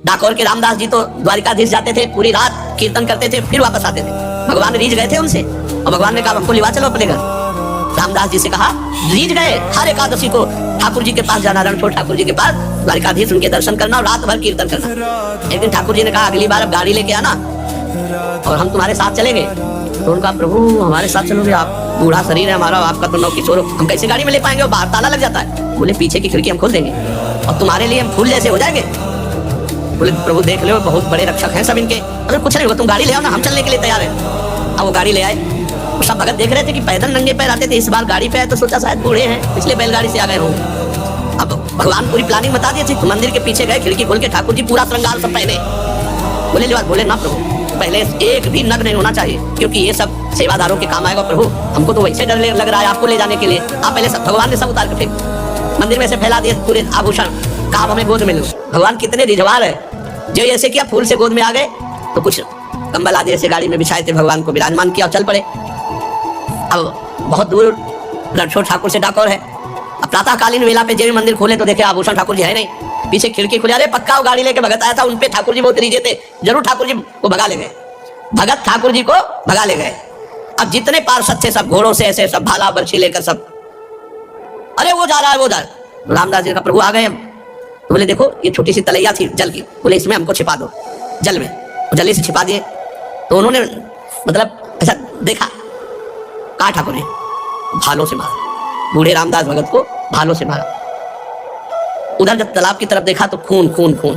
डाकोर के रामदास जी तो द्वारिकाधीश जाते थे, पूरी रात कीर्तन करते थे, फिर वापस आते थे। भगवान रीझ गए थे उनसे और भगवान ने कहा हमको लिवा चलो अपने घर। रामदास जी से कहा रीझ गए, हर एकादशी को ठाकुर जी के पास जाना, रणछोड़ ठाकुर जी के पास द्वारिकाधीश, उनके दर्शन करना और रात भर कीर्तन करना। एक दिन ठाकुर जी ने कहा अगली बार अब गाड़ी लेके आना और हम तुम्हारे साथ चलेंगे। तो उनका प्रभु हमारे साथ चलोगे आप, बूढ़ा शरीर है हमारा, आपका तो नौ किशोर, हम कैसे गाड़ी में ले पाएंगे, बाहर ताला लग जाता है। बोले पीछे की खिड़की हम खोल देंगे और तुम्हारे लिए हम फूल जैसे हो जाएंगे। बोले प्रभु देख लो बहुत बड़े रक्षक हैं सब इनके, अगर कुछ नहीं होगा तुम गाड़ी ले आओ ना, हम चलने के लिए तैयार हैं। अब वो गाड़ी ले आए, सब भगत देख रहे थे कि पैदल नंगे पैर आते थे, इस बार गाड़ी पे आए तो सोचा शायद बूढ़े हैं इसलिए बैलगाड़ी से आ गए होंगे। अब भगवान पूरी प्लानिंग बता दी थी, मंदिर के पीछे गए, खिड़की खोल के ठाकुर जी पूरा श्रृंगार सब पहने। बोले लिवा, बोले ना प्रभु पहले एक भी नग नहीं होना चाहिए, क्योंकि ये सब सेवादारों के काम आएगा प्रभु, हमको तो वैसे डर लग रहा है आपको ले जाने के लिए। आप पहले सब, भगवान ने सब उतार के फेंक मंदिर में से फैला दिए पूरे आभूषण, कहा हमें गोद में लो। भगवान कितने रिझवार है, जो ऐसे किया फूल से गोद में आ गए तो कुछ कंबल आदि ऐसे गाड़ी में बिछाए थे, भगवान को विराजमान किया और चल पड़े। अब बहुत दूर रणछोड़ ठाकुर से डाकोर है। अब प्रातःकालीन वेला पे जब मंदिर खोले तो देखे आभूषण ठाकुर जी है नहीं, पीछे खिड़की खुले, अरे पक्का वो गाड़ी लेके भगत आया था, उनपे ठाकुर जी बहुत रीझे थे, जरूर ठाकुर जी को भगा ले गए, भगत ठाकुर जी को भगा ले गए। अब जितने पार्षद थे सब घोड़ों से ऐसे सब भाला बर्छी लेकर सब, अरे वो जा रहा है वो जा रहा है। रामदास जी का प्रभु आ गए। तो बोले देखो ये छोटी सी तलैया थी जल की, बोले इसमें हमको छिपा दो जल में, जल्दी से छिपा दिए। तो उन्होंने मतलब ऐसा देखा, कहा ठाकुर ने भालों से मारा, बूढ़े रामदास भगत को भालों से मारा। उधर जब तालाब की तरफ देखा तो खून खून खून,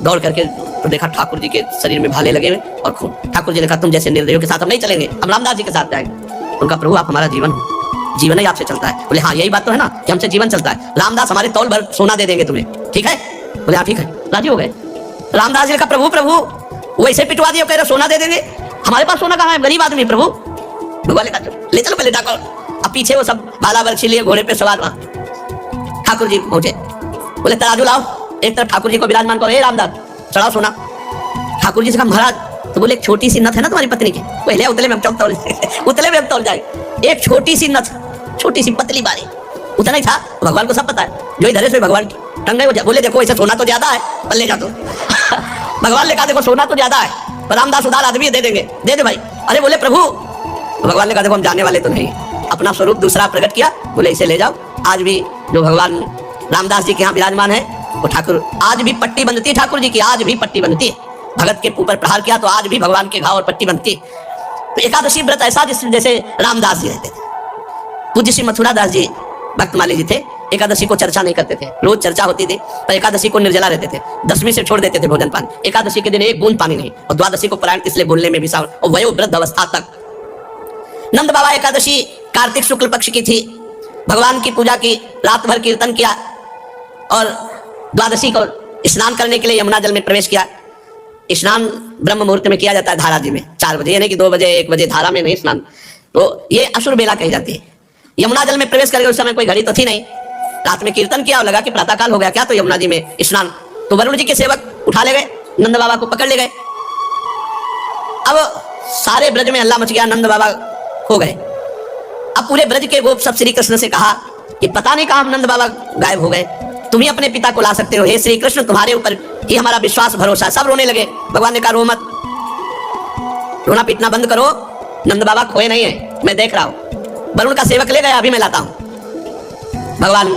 दौड़ करके तो देखा ठाकुर जी के शरीर में भाले लगे हुए और खून। ठाकुर जी ने कहा तुम जैसे निर्दयों के साथ हम नहीं चलेंगे, हम रामदास जी के साथ जाएंगे। उनका प्रभु आप हमारा जीवन हो, जीवन ही आपसे चलता है। बोले हाँ यही बात तो है ना कि हमसे जीवन चलता है, रामदास हमारे तौल भर सोना दे देंगे तुम्हें, ठीक है? बोले हाँ ठीक है, राजी हो गए। रामदास जी ने कहा प्रभु प्रभु वैसे पिटवा दिए, कह रहे सोना दे देंगे, हमारे पास सोना कहाँ है, गरीब आदमी। प्रभु भगवान ने कहा ले चलो पहले डाकोर। अब पीछे वो सब भाला बर्छी लिए घोड़े पे सवार वहां ठाकुर जी पहुंचे। बोले तराजू लाओ, एक तरफ ठाकुर जी को विराजमान करो, हे रामदास चढ़ाओ सोना। ठाकुर जी से कहा महाराज, तो बोले एक छोटी सी नथ है ना तुम्हारी पत्नी की, पहले उतले में हम तौल उतले में हम तौल जाए, एक छोटी सी नथ, छोटी सी पतली बारी, उतना ही था। भगवान को सब पता है, जो इधर से भगवान टंग गए। बोले देखो ऐसा सोना तो ज्यादा है, पर ले जा दो। भगवान ने कहा देखो सोना तो ज्यादा है, पर रामदास उधार आदमी दे देंगे, दे दे भाई। अरे बोले प्रभु, भगवान ने कहा देखो हम जाने वाले तो नहीं, अपना स्वरूप दूसरा प्रकट किया। बोले इसे ले जाओ। आज भी जो भगवान रामदास जी के यहाँ विराजमान है वो ठाकुर, आज भी पट्टी बंधती है ठाकुर जी की, आज भी पट्टी बंधती है। भगत के ऊपर प्रहार किया तो आज भी भगवान के घाव और पट्टी बनती है। तो एकादशी व्रत ऐसा जैसे रामदास जी रहते थे। पूज्य श्री मथुरा दास जी भक्तमाली जी थे, एकादशी को चर्चा नहीं करते थे, रोज चर्चा होती थी, पर एकादशी को निर्जला रहते थे, 10वीं से छोड़ देते थे भोजन पानी। एकादशी के दिन एक बूंद पानी नहीं, और द्वादशी को परायण इसलिए बोलने में भी सावन और वयोवृद्ध अवस्था तक। नंद बाबा एकादशी कार्तिक शुक्ल पक्ष की थी, भगवान की पूजा की, रात भर कीर्तन किया और द्वादशी को स्नान करने के लिए यमुना जल में प्रवेश किया। स्नान ब्रह्म मुहूर्त में किया जाता है धारा जी में, 4 बजे, यानी कि 2 बजे 1 बजे धारा में नहीं स्नान, तो ये असुर बेला कही जाती है। यमुना जल में प्रवेश करके उस समय कोई घड़ी तो थी नहीं, रात में कीर्तन किया और लगा कि प्रातःकाल हो गया क्या, तो यमुना जी में स्नान। तो वरुण जी के सेवक उठा ले गए, नंद बाबा को पकड़ ले गए। अब सारे ब्रज में हल्ला मच गया, नंद बाबा खो गए। अब पूरे ब्रज के गोप सब श्री कृष्ण से कहा कि पता नहीं कहां नंद बाबा गायब हो गए, तुम ही अपने पिता को ला सकते हो, हे श्री कृष्ण तुम्हारे ऊपर ही हमारा विश्वास भरोसा है। सब रोने लगे। भगवान ने कहा रो मत, रोना पीटना बंद करो, नंद बाबा खोए नहीं है, मैं देख रहा हूं। वरुण का सेवक ले गया, अभी मैं लाता हूं। भगवान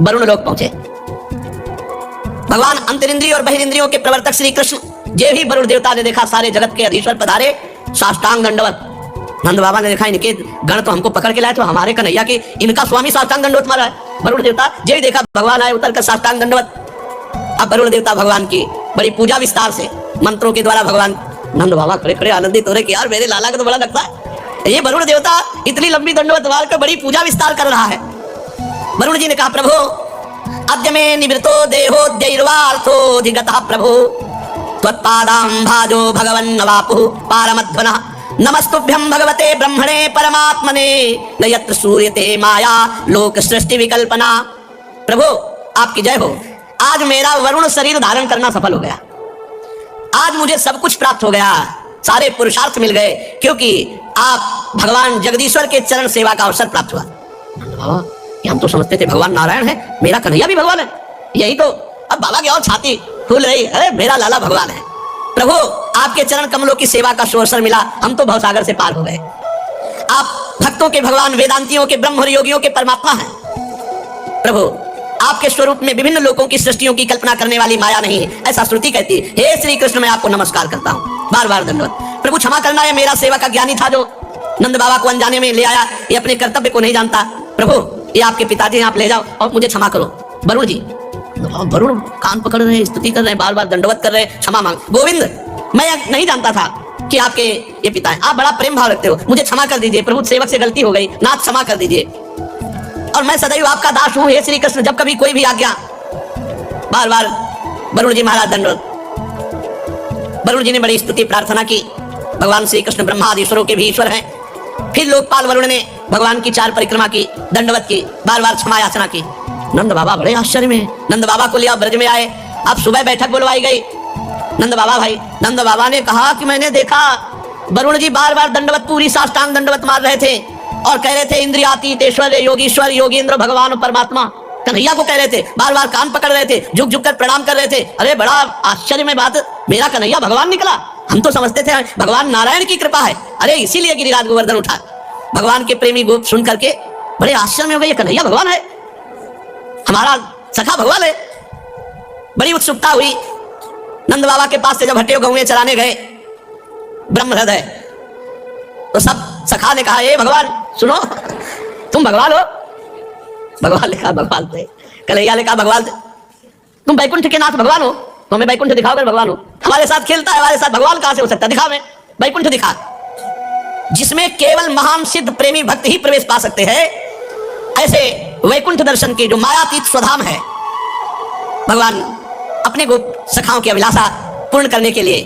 वरुण लोक पहुंचे। भगवान अंतरिंद्रिय और बहिरिंद्रियों के प्रवर्तक श्री कृष्ण, जे भी वरुण देवता ने देखा, सारे जगत के अधीश्वर पधारे, साष्टांग दंडवत। नंद बाबा ने देखा इनके गण तो हमको पकड़ के लाए, तो हमारे कन्हैया के इनका स्वामी साष्टांग दंडवत मारा है। वरुण देवता जे ही देखा भगवान आए उतर कर साष्टांग दंडवत। अब वरुण देवता भगवान की बड़ी पूजा विस्तार से मंत्रों के द्वारा, भगवान नंद बाबा खड़े खड़े आनंदित हो रहे कि यार मेरे लाला का तो बड़ा लगता है, ये वरुण देवता इतनी लंबी दंडवत मार कर बड़ी पूजा विस्तार कर रहा है। वरुण जी ने कहा प्रभु अद्य में निवृतो देहोद्यैर्वार्थोऽधिगतः प्रभु त्वत्पादां भाजो भगवन् नवापुः पारमध्वनः नमस्तुभ्यं भगवते ब्रह्मणे परमात्मने न यत्र सूर्यते माया लोक सृष्टि विकल्पना। प्रभु आपकी जय हो, आज मेरा वरुण शरीर धारण करना सफल हो गया, आज मुझे सब कुछ प्राप्त हो गया, सारे पुरुषार्थ मिल गए, क्योंकि आप भगवान जगदीश्वर के चरण सेवा का अवसर प्राप्त हुआ। हम तो समझते थे भगवान नारायण है, मेरा कन्हैया भी भगवान है, यही तो। अब बाबा की और छाती फूल रही, अरे मेरा लाला भगवान है। प्रभु आपके चरण कमलों की सेवा का अवसर मिला, हम तो भवसागर से पार हो गए। आप भक्तों के भगवान, वेदांतियों के ब्रह्म और योगियों के परमात्मा हैं। प्रभु आपके स्वरूप में विभिन्न लोगों की सृष्टियों की कल्पना करने वाली माया नहीं है, ऐसा श्रुति कहती है। हे श्री कृष्ण, मैं आपको नमस्कार करता हूँ, बार बार दंडवत। प्रभु क्षमा करना, है मेरा सेवक अज्ञानी था जो नंद बाबा को अनजाने में ले आया, ये अपने कर्तव्य को नहीं जानता। प्रभु ये आपके पिताजी, आप ले जाओ और मुझे क्षमा करो। वरुण जी, वरुण कान पकड़ रहे, स्तुति कर रहे, बार बार दंडवत कर रहे, क्षमा मांग। गोविंद, मैं नहीं जानता था कि आपके ये पिता है, आप बड़ा प्रेम भाव रखते हो, मुझे क्षमा कर दीजिए। प्रभु सेवक से गलती हो गई, नाथ क्षमा कर दीजिए, और मैं सदैव आपका दास हूं। हे श्री कृष्ण, जब कभी कोई भी आज्ञा, बार बार वरुण जी महाराज दंडवत। वरुण जी ने बड़ी स्तुति प्रार्थना की। भगवान श्री कृष्ण ब्रह्मादि के भी ईश्वर हैं। फिर लोकपाल वरुण ने भगवान की 4 परिक्रमा की, दंडवत की, बार बार क्षमा याचना की। नंद बाबा बड़े आश्चर्य में, नंद बाबा को लिया ब्रज में आए। अब सुबह बैठक बुलवाई गई। नंद बाबा भाई, नंद बाबा ने कहा कि मैंने देखा वरुण जी बार बार दंडवत, पूरी साष्टांग दंडवत मार रहे थे और कह रहे थे इंद्रियातीत ईश्वर, योगीश्वर, योगींद्र, भगवान परमात्मा, कन्हैया को कह रहे थे, बार बार कान पकड़ रहे थे, झुक झुक कर प्रणाम कर रहे थे। अरे बड़ा आश्चर्य में बात, मेरा कन्हैया भगवान निकला। हम तो समझते थे भगवान नारायण की कृपा है, अरे इसीलिए गिरिराज गोवर्धन उठा। भगवान के प्रेमी गोप सुन करके बड़े आश्चर्य में हो गए, कन्हैया भगवान है, हमारा सखा भगवान है। बड़ी उत्सुकता हुई। नंद बाबा के पास से जब हटे गौएं चराने गए ब्रह्म हृदय, तो सब सखा ने कहा, ए भगवान सुनो, तुम भगवान हो। भगवान ने कहा भगवान थे। कन्हैया ने कहा भगवान थे, तुम बैकुंठ के नाथ भगवान हो, तो हमें बैकुंठ दिखाओ, भगवान हो, हमारे साथ खेलता है, हमारे साथ भगवान कहां से हो सकता है, दिखा, मैं बैकुंठ दिखा, जिसमें केवल महान सिद्ध प्रेमी भक्त ही प्रवेश पा सकते हैं। ऐसे वैकुंठ दर्शन की जो मायातीत स्वधाम है, भगवान अपने गोप सखाओं की अभिलाषा पूर्ण करने के लिए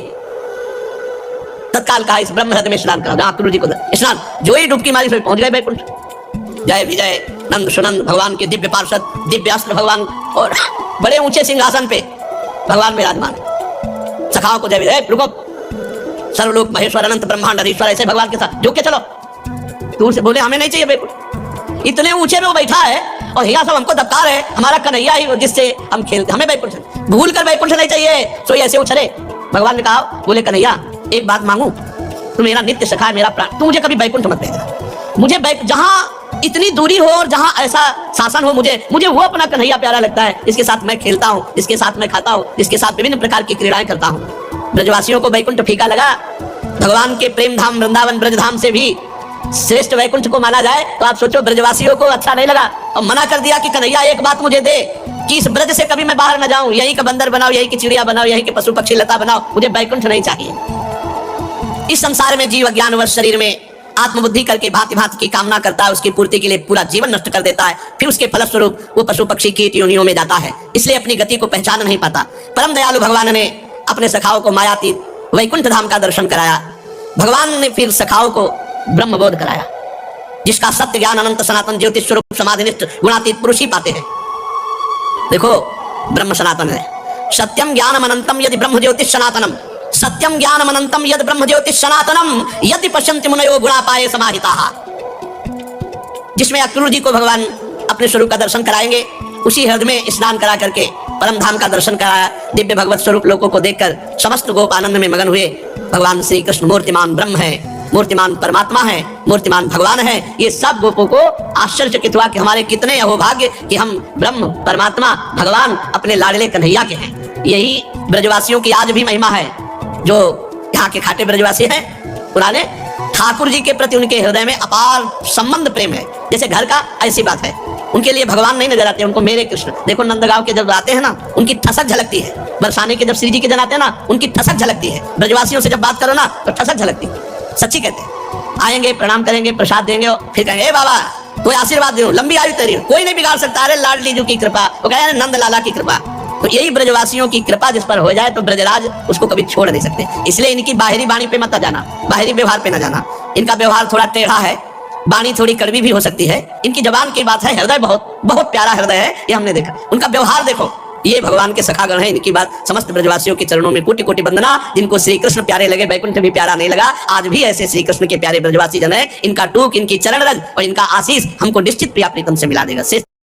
तत्काल कहा इस ब्रह्म हृदय में स्नान करो। जहां गुरु जी को स्नान, जो ही डुबकी मारी फिर पहुंच गए बैकुंठ। जय विजय नंद सुनंद भगवान के दिव्य पार्षद, दिव्य अस्त्र भगवान, और बड़े ऊंचे सिंहासन पे भगवान विराजमान। सखाओं को जय विजय, रुको, सर्वलोक महेश्वर अनंत ब्रह्मांड हरीश्वर, ऐसे भगवान के साथ झुक के चलो। दूर से बोले हमें नहीं चाहिए बैकुंठ, इतने ऊंचे में वो बैठा है और यहाँ सब हमको धक्का रहे, हमारा कन्हैया ही जिससे हम खेलते, हमें बैकुंठ भूल कर बैकुंठ नहीं चाहिए। तो ऐसे उछले। भगवान ने कहा, बोले कन्हैया एक बात मांगू, तू मेरा नित्य सखा है, मेरा प्राण, तू मुझे कभी बैकुंठ मत भेजना। मुझे जहां इतनी दूरी हो और जहां ऐसा शासन हो, मुझे वो अपना कन्हैया प्यारा लगता है, जिसके साथ मैं खेलता हूँ, जिसके साथ मैं खाता हूँ, जिसके साथ विभिन्न प्रकार की क्रीड़ाएं करता हूँ। ब्रजवासियों को बैकुंठ फीका लगा। भगवान के प्रेम धाम वृंदावन ब्रजधाम से भी श्रेष्ठ वैकुंठ को माना जाए, तो आप सोचो ब्रजवासियों को अच्छा नहीं लगा और मना कर दिया कि कन्हैया एक बात मुझे दे कि इस ब्रज से कभी मैं बाहर न जाऊं, यहीं का बंदर बनाओ, यहीं की चिड़िया बनाओ, यहीं के पशु पक्षी लता बनाओ, मुझे बैकुंठ नहीं चाहिए। इस संसार में जीव अज्ञानवश शरीर में आत्मबुद्धि करके भांति भांति की कामना करता है, उसकी पूर्ति के लिए पूरा जीवन नष्ट कर देता है, फिर उसके फलस्वरूप वो पशु पक्षी कीट योनियों में जाता है, इसलिए अपनी गति को पहचान नहीं पाता। परम दयालु भगवान ने अपने सखाओं को मायातीत वैकुंठ धाम का दर्शन कराया। भगवान ने फिर सखाओं को ब्रह्मबोध कराया, जिसका सत्य ज्ञान अनंत सनातन ज्योतिष स्वरूप समाधिनिष्ठ गुणातीत पुरुष ही पाते हैं। देखो ब्रह्म सनातन है, सत्यम ज्ञानम अनंतम यदि ब्रह्म ज्योतिष सनातनम, सत्यम ज्ञानम अनंतम यदि ब्रह्म ज्योतिष सनातनम यदि पश्यन्ति मुनयो गुणापाये समाहिताः। जिसमें अक्रूर जी को भगवान अपने स्वरूप का दर्शन कराएंगे, उसी हृदय में स्नान करा करके परम धाम का दर्शन कराया। दिव्य भगवत स्वरूप लोगों को देखकर समस्त गोप आनंद में मगन हुए। भगवान श्री कृष्ण मूर्तिमान ब्रह्म है, मूर्तिमान परमात्मा है, मूर्तिमान भगवान है। ये सब गोपों को आश्चर्यचकित हुआ कि हमारे कितने अहोभाग्य कि हम ब्रह्म परमात्मा भगवान अपने लाडले कन्हैया के हैं। यही ब्रजवासियों की आज भी महिमा है। जो यहाँ के खाटे ब्रजवासी हैं पुराने, ठाकुर जी के प्रति उनके हृदय में अपार संबंध प्रेम है, जैसे घर का, ऐसी बात है। उनके लिए भगवान नहीं नजर आते, उनको मेरे कृष्ण। देखो नंदगांव के जब आते हैं ना, उनकी ठसक झलकती है। बरसाने के जब श्री जी के जन आते हैं ना, उनकी ठसक झलकती है। ब्रजवासियों से जब बात करो ना तो ठसक झलकती है, सच्ची कहते हैं। आएंगे, प्रणाम करेंगे, प्रसाद देंगे, फिर कहेंगे ए बाबा कोई आशीर्वाद दो, लंबी आयु तेरी, कोई नहीं बिगाड़ सकता। अरे लाडली जी की कृपा, वो कहे नंद लाला की कृपा। तो यही ब्रजवासियों की कृपा जिस पर हो जाए तो ब्रजराज उसको कभी छोड़ नहीं सकते। इसलिए इनकी बाहरी वाणी पे मत जाना, बाहरी व्यवहार पे न जाना। इनका व्यवहार थोड़ा टेढ़ा है, वाणी थोड़ी कड़वी भी हो सकती है। इनकी जबान की बात है, हृदय बहुत बहुत प्यारा हृदय है, ये हमने देखा। उनका व्यवहार देखो, ये भगवान के सखागण है। इनकी बात समस्त ब्रजवासियों के चरणों में कोटि कोटि वंदना। जिनको श्री कृष्ण प्यारे लगे, बैकुंठ भी प्यारा नहीं लगा, आज भी ऐसे श्री कृष्ण के प्यारे ब्रजवासी जन है। इनका टूक, इनकी चरण रज और इनका आशीष हमको निश्चित प्रिया प्रीतम से मिला देगा।